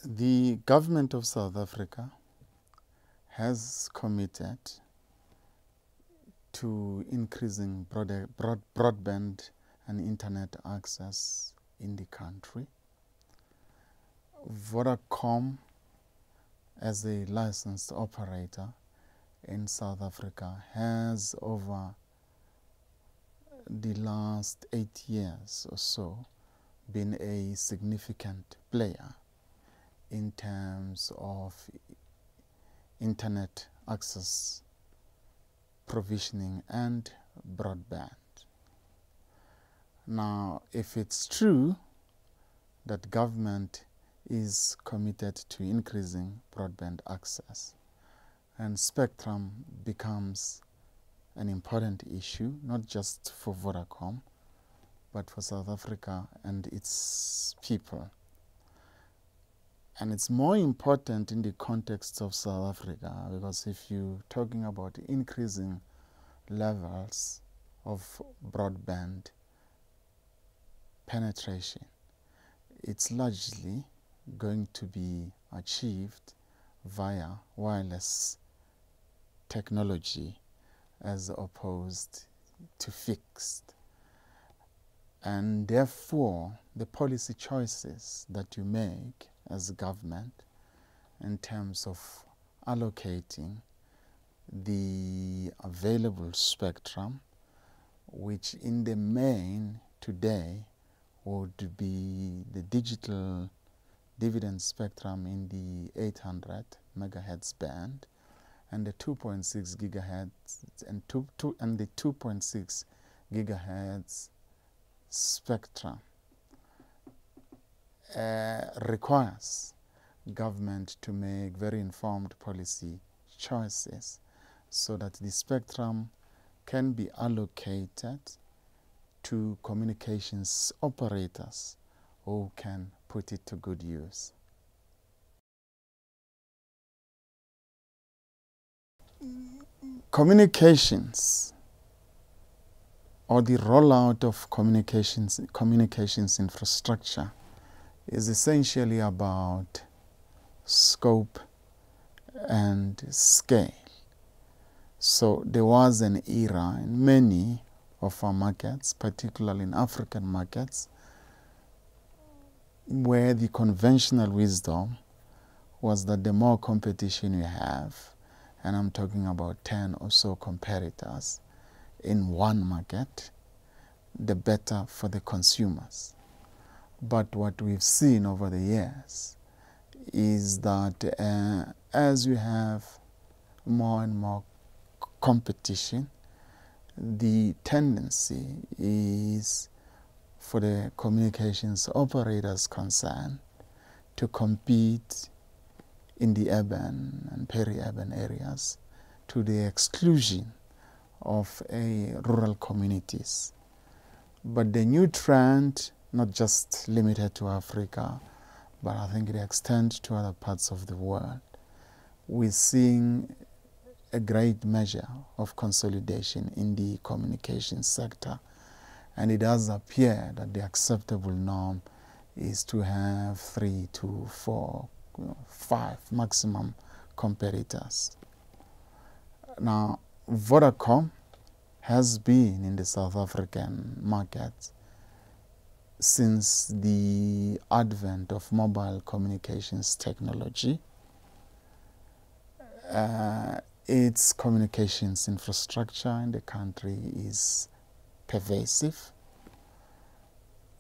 The government of South Africa has committed to increasing broadband and internet access in the country. Vodacom, as a licensed operator in South Africa, has over the last 8 years or so been a significant player in terms of internet access provisioning and broadband. Now, if it's true that government is committed to increasing broadband access, and spectrum becomes an important issue, not just for Vodacom, but for South Africa and its people. And it's more important in the context of South Africa, because if you're talking about increasing levels of broadband penetration, it's largely going to be achieved via wireless technology as opposed to fixed. And therefore, the policy choices that you make as a government in terms of allocating the available spectrum, which in the main today would be the digital dividend spectrum in the 800 megahertz band and the 2.6 gigahertz and the 2.6 gigahertz spectrum, requires government to make very informed policy choices so that the spectrum can be allocated to communications operators who can put it to good use. Communications, or the rollout of communications infrastructure, is essentially about scope and scale. So there was an era in many of our markets, particularly in African markets, where the conventional wisdom was that the more competition you have, and I'm talking about 10 or so competitors in one market, the better for the consumers. But what we've seen over the years is that as you have more and more competition, the tendency is for the communications operators concerned to compete in the urban and peri-urban areas to the exclusion of rural communities. But the new trend, not just limited to Africa, but I think it extends to other parts of the world, we're seeing a great measure of consolidation in the communications sector. And it does appear that the acceptable norm is to have 3 to 4, 5 maximum competitors. Now, Vodacom has been in the South African market since the advent of mobile communications technology. Its communications infrastructure in the country is pervasive.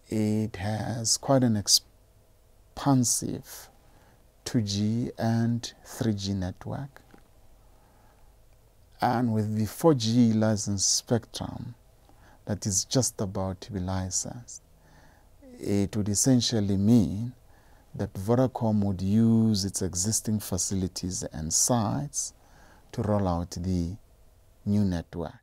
It has quite an expansive 2G and 3G network. And with the 4G licensed spectrum that is just about to be licensed, it would essentially mean that Vodacom would use its existing facilities and sites to roll out the new network.